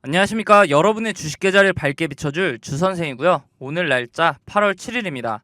안녕하십니까. 여러분의 주식 계좌를 밝게 비춰줄 주선생이고요. 오늘 날짜 8월 7일입니다.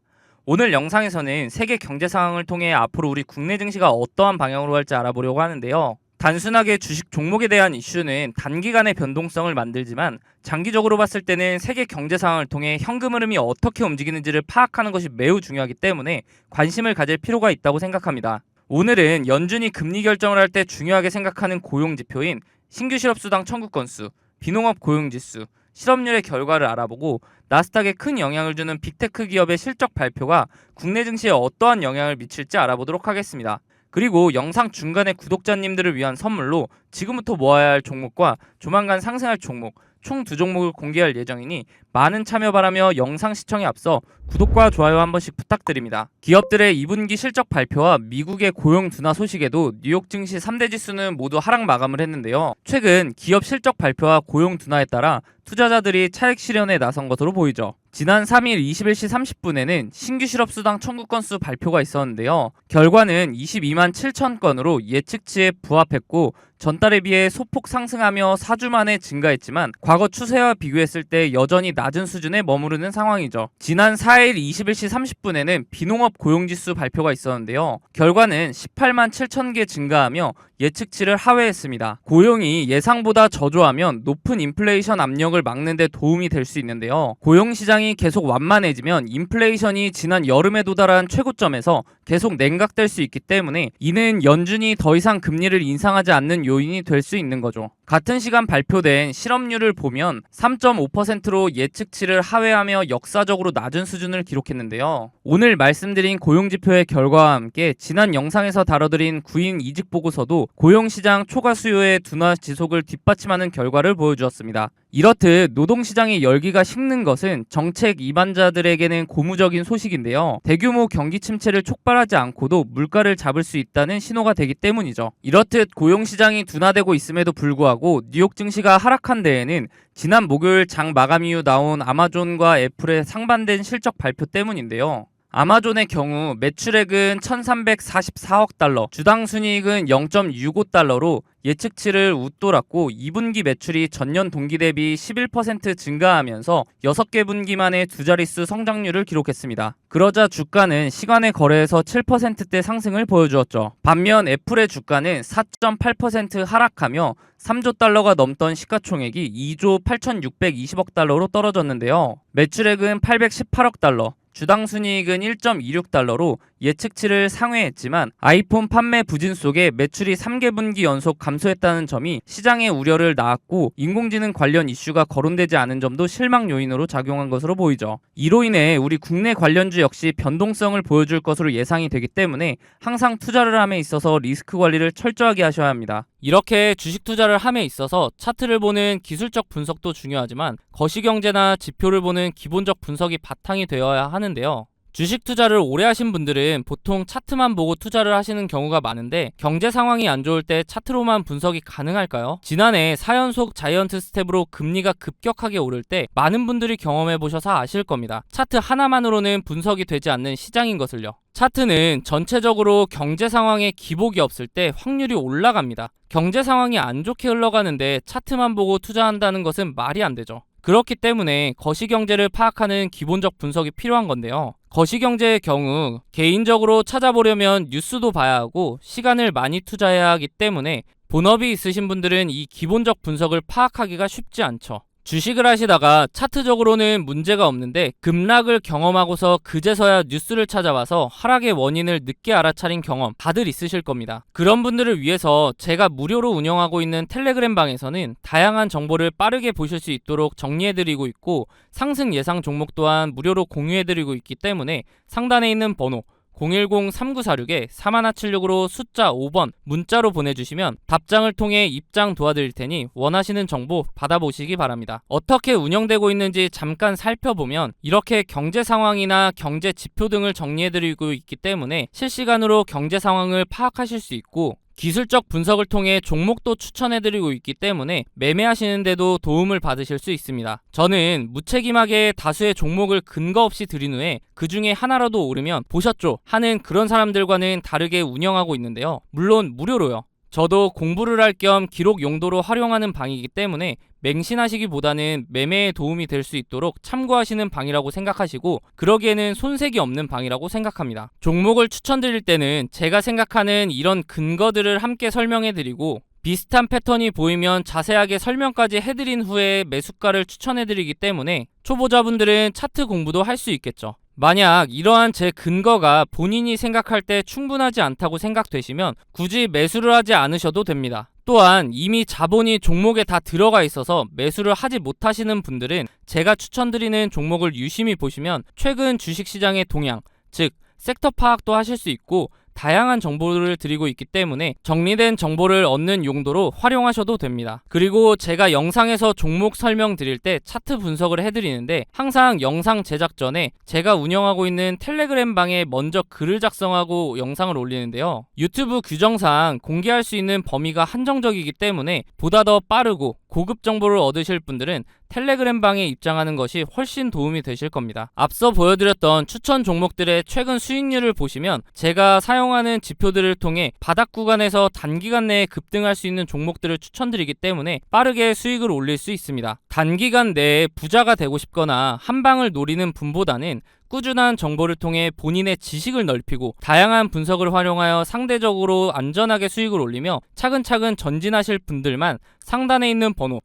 오늘 영상에서는 세계 경제 상황을 통해 앞으로 우리 국내 증시가 어떠한 방향으로 갈지 알아보려고 하는데요. 단순하게 주식 종목에 대한 이슈는 단기간의 변동성을 만들지만 장기적으로 봤을 때는 세계 경제 상황을 통해 현금 흐름이 어떻게 움직이는지를 파악하는 것이 매우 중요하기 때문에 관심을 가질 필요가 있다고 생각합니다. 오늘은 연준이 금리 결정을 할 때 중요하게 생각하는 고용 지표인 신규 실업수당 청구 건수, 비농업 고용지수, 실업률의 결과를 알아보고 나스닥에 큰 영향을 주는 빅테크 기업의 실적 발표가 국내 증시에 어떠한 영향을 미칠지 알아보도록 하겠습니다. 그리고 영상 중간에 구독자님들을 위한 선물로 지금부터 모아야 할 종목과 조만간 상승할 종목, 총 2종목을 공개할 예정이니 많은 참여 바라며 영상 시청에 앞서 구독과 좋아요 한 번씩 부탁드립니다. 기업들의 2분기 실적 발표와 미국의 고용 둔화 소식에도 뉴욕 증시 3대 지수는 모두 하락 마감을 했는데요. 최근 기업 실적 발표와 고용 둔화에 따라 투자자들이 차익 실현에 나선 것으로 보이죠. 지난 3일 21시 30분에는 신규 실업수당 청구 건수 발표가 있었는데요. 결과는 22만 7천 건으로 예측치에 부합했고 전달에 비해 소폭 상승하며 4주 만에 증가했지만 과거 추세와 비교했을 때 여전히 낮은 수준에 머무르는 상황이죠. 지난 4일 21시 30분에는 비농업 고용지수 발표가 있었는데요. 결과는 18만 7천 개 증가하며 예측치를 하회했습니다. 고용이 예상보다 저조하면 높은 인플레이션 압력을 막는 데 도움이 될 수 있는데요. 고용 시장이 계속 완만해지면 인플레이션이 지난 여름에 도달한 최고점에서 계속 냉각될 수 있기 때문에 이는 연준이 더 이상 금리를 인상하지 않는 요인이 될 수 있는 거죠. 같은 시간 발표된 실업률을 보면 3.5%로 예측치를 하회하며 역사적으로 낮은 수준을 기록했는데요. 오늘 말씀드린 고용지표의 결과와 함께 지난 영상에서 다뤄드린 구인 이직 보고서도 고용시장 초과 수요의 둔화 지속을 뒷받침하는 결과를 보여주었습니다. 이렇듯 노동시장의 열기가 식는 것은 정책 이반자들에게는 고무적인 소식인데요. 대규모 경기 침체를 촉발하지 않고도 물가를 잡을 수 있다는 신호가 되기 때문이죠. 이렇듯 고용시장이 둔화되고 있음에도 불구하고 뉴욕 증시가 하락한 데에는 지난 목요일 장 마감 이후 나온 아마존과 애플의 상반된 실적 발표 때문인데요. 아마존의 경우 매출액은 1344억 달러, 주당 순이익은 0.65달러로 예측치를 웃돌았고 2분기 매출이 전년 동기 대비 11% 증가하면서 6개 분기 만에 두 자릿수 성장률을 기록했습니다. 그러자 주가는 시간의 거래에서 7%대 상승을 보여주었죠. 반면 애플의 주가는 4.8% 하락하며 3조 달러가 넘던 시가총액이 2조 8620억 달러로 떨어졌는데요. 매출액은 818억 달러, 주당 순이익은 1.26달러로 예측치를 상회했지만 아이폰 판매 부진 속에 매출이 3개 분기 연속 감소했다는 점이 시장의 우려를 낳았고 인공지능 관련 이슈가 거론되지 않은 점도 실망 요인으로 작용한 것으로 보이죠. 이로 인해 우리 국내 관련주 역시 변동성을 보여줄 것으로 예상이 되기 때문에 항상 투자를 함에 있어서 리스크 관리를 철저하게 하셔야 합니다. 이렇게 주식 투자를 함에 있어서 차트를 보는 기술적 분석도 중요하지만 거시경제나 지표를 보는 기본적 분석이 바탕이 되어야 하는데요. 주식 투자를 오래 하신 분들은 보통 차트만 보고 투자를 하시는 경우가 많은데 경제 상황이 안 좋을 때 차트로만 분석이 가능할까요? 지난해 4연속 자이언트 스텝으로 금리가 급격하게 오를 때 많은 분들이 경험해 보셔서 아실 겁니다. 차트 하나만으로는 분석이 되지 않는 시장인 것을요. 차트는 전체적으로 경제 상황에 기복이 없을 때 확률이 올라갑니다. 경제 상황이 안 좋게 흘러가는데 차트만 보고 투자한다는 것은 말이 안 되죠. 그렇기 때문에 거시경제를 파악하는 기본적 분석이 필요한 건데요. 거시경제의 경우 개인적으로 찾아보려면 뉴스도 봐야 하고 시간을 많이 투자해야 하기 때문에 본업이 있으신 분들은 이 기본적 분석을 파악하기가 쉽지 않죠. 주식을 하시다가 차트적으로는 문제가 없는데 급락을 경험하고서 그제서야 뉴스를 찾아봐서 하락의 원인을 늦게 알아차린 경험 다들 있으실 겁니다. 그런 분들을 위해서 제가 무료로 운영하고 있는 텔레그램 방에서는 다양한 정보를 빠르게 보실 수 있도록 정리해드리고 있고 상승 예상 종목 또한 무료로 공유해드리고 있기 때문에 상단에 있는 번호 010-3946-4176으로 숫자 5번 문자로 보내주시면 답장을 통해 입장 도와드릴 테니 원하시는 정보 받아보시기 바랍니다. 어떻게 운영되고 있는지 잠깐 살펴보면 이렇게 경제 상황이나 경제 지표 등을 정리해드리고 있기 때문에 실시간으로 경제 상황을 파악하실 수 있고 기술적 분석을 통해 종목도 추천해드리고 있기 때문에 매매하시는데도 도움을 받으실 수 있습니다. 저는 무책임하게 다수의 종목을 근거 없이 드린 후에 그 중에 하나라도 오르면 보셨죠? 하는 그런 사람들과는 다르게 운영하고 있는데요. 물론 무료로요. 저도 공부를 할 겸 기록 용도로 활용하는 방이기 때문에 맹신하시기보다는 매매에 도움이 될 수 있도록 참고하시는 방이라고 생각하시고, 그러기에는 손색이 없는 방이라고 생각합니다. 종목을 추천드릴 때는 제가 생각하는 이런 근거들을 함께 설명해드리고, 비슷한 패턴이 보이면 자세하게 설명까지 해드린 후에 매수가를 추천해드리기 때문에 초보자분들은 차트 공부도 할 수 있겠죠. 만약 이러한 제 근거가 본인이 생각할 때 충분하지 않다고 생각되시면 굳이 매수를 하지 않으셔도 됩니다. 또한 이미 자본이 종목에 다 들어가 있어서 매수를 하지 못하시는 분들은 제가 추천드리는 종목을 유심히 보시면 최근 주식시장의 동향, 즉 섹터 파악도 하실 수 있고, 다양한 정보를 드리고 있기 때문에 정리된 정보를 얻는 용도로 활용하셔도 됩니다. 그리고 제가 영상에서 종목 설명 드릴 때 차트 분석을 해드리는데, 항상 영상 제작 전에 제가 운영하고 있는 텔레그램 방에 먼저 글을 작성하고 영상을 올리는데요. 유튜브 규정상 공개할 수 있는 범위가 한정적이기 때문에 보다 더 빠르고 고급 정보를 얻으실 분들은 텔레그램 방에 입장하는 것이 훨씬 도움이 되실 겁니다. 앞서 보여드렸던 추천 종목들의 최근 수익률을 보시면 제가 사용하는 지표들을 통해 바닥 구간에서 단기간 내에 급등할 수 있는 종목들을 추천드리기 때문에 빠르게 수익을 올릴 수 있습니다. 단기간 내에 부자가 되고 싶거나 한 방을 노리는 분보다는 꾸준한 정보를 통해 본인의 지식을 넓히고 다양한 분석을 활용하여 상대적으로 안전하게 수익을 올리며 차근차근 전진하실 분들만 상단에 있는 번호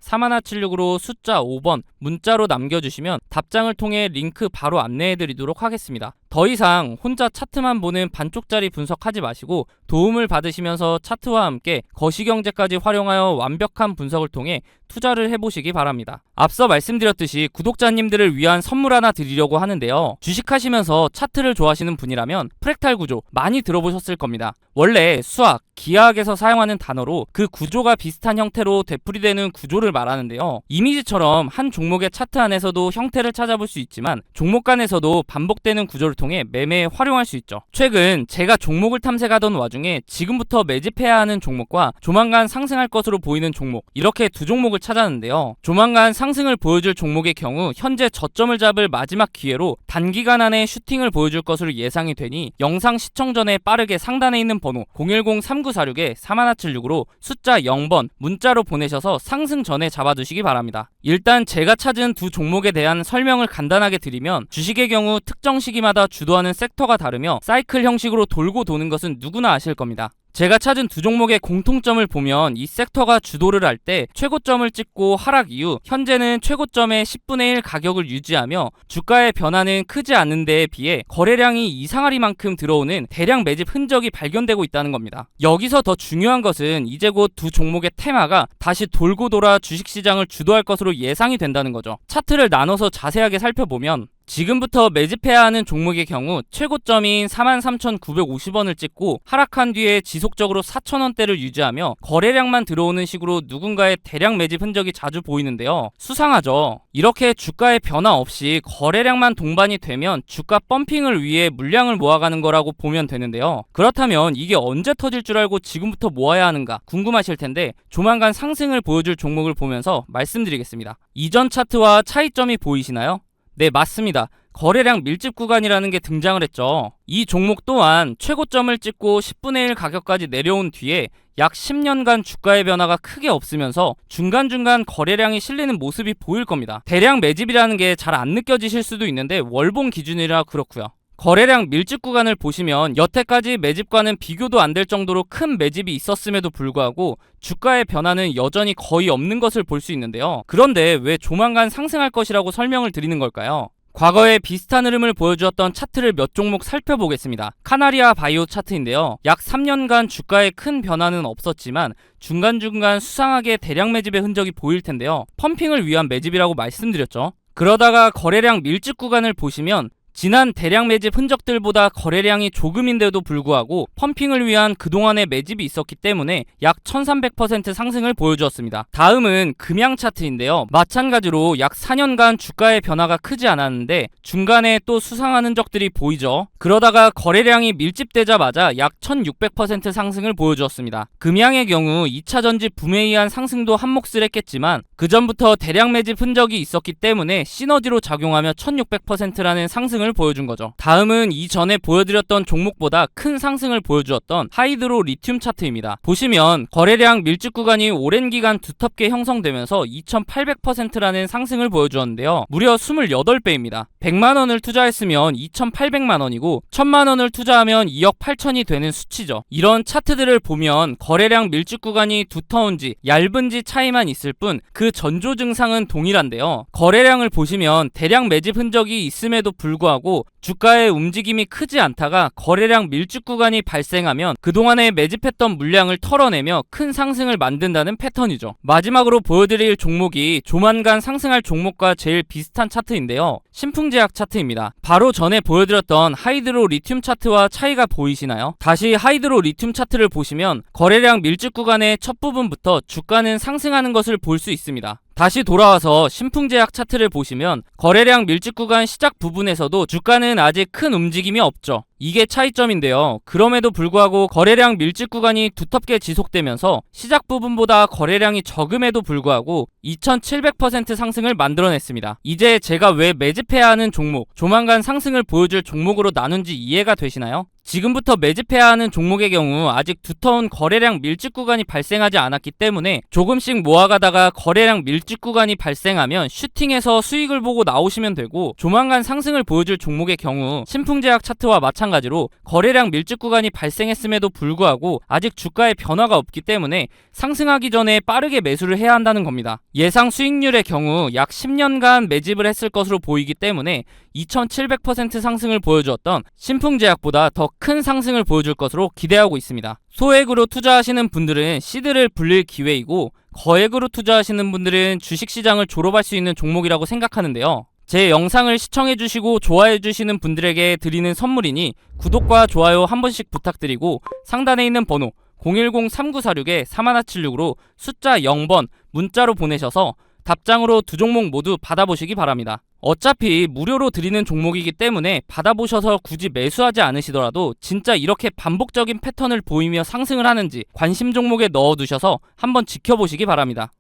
010-3946-4176으로 숫자 5번 문자로 남겨주시면 답장을 통해 링크 바로 안내해드리도록 하겠습니다. 더 이상 혼자 차트만 보는 반쪽짜리 분석하지 마시고 도움을 받으시면서 차트와 함께 거시경제까지 활용하여 완벽한 분석을 통해 투자를 해보시기 바랍니다. 앞서 말씀드렸듯이 구독자님들을 위한 선물 하나 드리려고 하는데요. 주식하시면서 차트를 좋아하시는 분이라면 프랙탈 구조 많이 들어보셨을 겁니다. 원래 수학, 기하학에서 사용하는 단어로 그 구조가 비슷한 형태로 되풀이되는 구조를 말하는데요. 이미지처럼 한 종목의 차트 안에서도 형태를 찾아볼 수 있지만 종목 간에서도 반복되는 구조를 통해 매매에 활용할 수 있죠. 최근 제가 종목을 탐색하던 와중에 지금부터 매집해야 하는 종목과 조만간 상승할 것으로 보이는 종목, 이렇게 두 종목을 찾았는데요. 조만간 상승을 보여줄 종목의 경우 현재 저점을 잡을 마지막 기회로 단기간 안에 슈팅을 보여줄 것으로 예상이 되니 영상 시청 전에 빠르게 상단에 있는 번호 010-3946-4176으로 숫자 0번 문자로 보내셔서 상승 전에 잡아두시기 바랍니다. 일단 제가 찾은 두 종목에 대한 설명을 간단하게 드리면, 주식의 경우 특정 시기마다 주도하는 섹터가 다르며 사이클 형식으로 돌고 도는 것은 누구나 아실 겁니다. 제가 찾은 두 종목의 공통점을 보면 이 섹터가 주도를 할 때 최고점을 찍고 하락 이후 현재는 최고점의 10분의 1 가격을 유지하며 주가의 변화는 크지 않는 데에 비해 거래량이 이상하리만큼 들어오는 대량 매집 흔적이 발견되고 있다는 겁니다. 여기서 더 중요한 것은 이제 곧 두 종목의 테마가 다시 돌고 돌아 주식시장을 주도할 것으로 예상이 된다는 거죠. 차트를 나눠서 자세하게 살펴보면 지금부터 매집해야 하는 종목의 경우 최고점인 43,950원을 찍고 하락한 뒤에 지속적으로 4,000원대를 유지하며 거래량만 들어오는 식으로 누군가의 대량 매집 흔적이 자주 보이는데요. 수상하죠. 이렇게 주가의 변화 없이 거래량만 동반이 되면 주가 펌핑을 위해 물량을 모아가는 거라고 보면 되는데요. 그렇다면 이게 언제 터질 줄 알고 지금부터 모아야 하는가 궁금하실 텐데, 조만간 상승을 보여줄 종목을 보면서 말씀드리겠습니다. 이전 차트와 차이점이 보이시나요? 네, 맞습니다. 거래량 밀집 구간이라는 게 등장을 했죠. 이 종목 또한 최고점을 찍고 10분의 1 가격까지 내려온 뒤에 약 10년간 주가의 변화가 크게 없으면서 중간중간 거래량이 실리는 모습이 보일 겁니다. 대량 매집이라는 게 잘 안 느껴지실 수도 있는데 월봉 기준이라 그렇고요. 거래량 밀집 구간을 보시면 여태까지 매집과는 비교도 안 될 정도로 큰 매집이 있었음에도 불구하고 주가의 변화는 여전히 거의 없는 것을 볼 수 있는데요. 그런데 왜 조만간 상승할 것이라고 설명을 드리는 걸까요? 과거에 비슷한 흐름을 보여주었던 차트를 몇 종목 살펴보겠습니다. 카나리아 바이오 차트인데요. 약 3년간 주가에 큰 변화는 없었지만 중간중간 수상하게 대량 매집의 흔적이 보일 텐데요. 펌핑을 위한 매집이라고 말씀드렸죠. 그러다가 거래량 밀집 구간을 보시면 지난 대량 매집 흔적들보다 거래량이 조금인데도 불구하고 펌핑을 위한 그동안의 매집이 있었기 때문에 약 1300% 상승을 보여주었습니다. 다음은 금양 차트인데요. 마찬가지로 약 4년간 주가의 변화가 크지 않았는데 중간에 또 수상한 흔적들이 보이죠. 그러다가 거래량이 밀집되자마자 약 1600% 상승을 보여주었습니다. 금양의 경우 2차 전지 붐에 의한 상승도 한몫을 했겠지만 그 전부터 대량 매집 흔적이 있었기 때문에 시너지로 작용하며 1600%라는 상승을 상승을 보여준 거죠. 다음은 이전에 보여드렸던 종목보다 큰 상승을 보여주었던 하이드로 리튬 차트입니다. 보시면 거래량 밀집 구간이 오랜 기간 두텁게 형성되면서 2800%라는 상승을 보여주었는데요. 무려 28배입니다. 100만원을 투자했으면 2800만원이고 1000만원을 투자하면 2억 8천이 되는 수치죠. 이런 차트들을 보면 거래량 밀집 구간이 두터운지 얇은지 차이만 있을 뿐 그 전조 증상은 동일한데요. 거래량을 보시면 대량 매집 흔적이 있음에도 불구하고 주가의 움직임이 크지 않다가 거래량 밀집 구간이 발생하면 그동안에 매집했던 물량을 털어내며 큰 상승을 만든다는 패턴이죠. 마지막으로 보여드릴 종목이 조만간 상승할 종목과 제일 비슷한 차트인데요. 신풍제약 차트입니다. 바로 전에 보여드렸던 하이드로 리튬 차트와 차이가 보이시나요? 다시 하이드로 리튬 차트를 보시면 거래량 밀집 구간의 첫 부분부터 주가는 상승하는 것을 볼 수 있습니다. 다시 돌아와서 신풍제약 차트를 보시면 거래량 밀집 구간 시작 부분에서도 주가는 아직 큰 움직임이 없죠. 이게 차이점인데요. 그럼에도 불구하고 거래량 밀집 구간이 두텁게 지속되면서 시작 부분보다 거래량이 적음에도 불구하고 2700% 상승을 만들어냈습니다. 이제 제가 왜 매집해야 하는 종목, 조만간 상승을 보여줄 종목으로 나눈지 이해가 되시나요? 지금부터 매집해야 하는 종목의 경우 아직 두터운 거래량 밀집 구간이 발생하지 않았기 때문에 조금씩 모아가다가 거래량 밀집 구간이 발생하면 슈팅해서 수익을 보고 나오시면 되고, 조만간 상승을 보여줄 종목의 경우 신풍제약 차트와 마찬가지로 거래량 밀집 구간이 발생했음에도 불구하고 아직 주가의 변화가 없기 때문에 상승하기 전에 빠르게 매수를 해야 한다는 겁니다. 예상 수익률의 경우 약 10년간 매집을 했을 것으로 보이기 때문에 2700% 상승을 보여주었던 신풍제약보다 더 큰 상승을 보여줄 것으로 기대하고 있습니다. 소액으로 투자하시는 분들은 시드를 불릴 기회이고, 거액으로 투자하시는 분들은 주식시장을 졸업할 수 있는 종목이라고 생각하는데요. 제 영상을 시청해주시고 좋아해주시는 분들에게 드리는 선물이니 구독과 좋아요 한 번씩 부탁드리고, 상단에 있는 번호 010-3946-3176으로 숫자 0번 문자로 보내셔서 답장으로 두 종목 모두 받아보시기 바랍니다. 어차피 무료로 드리는 종목이기 때문에 받아보셔서 굳이 매수하지 않으시더라도 진짜 이렇게 반복적인 패턴을 보이며 상승을 하는지 관심 종목에 넣어두셔서 한번 지켜보시기 바랍니다.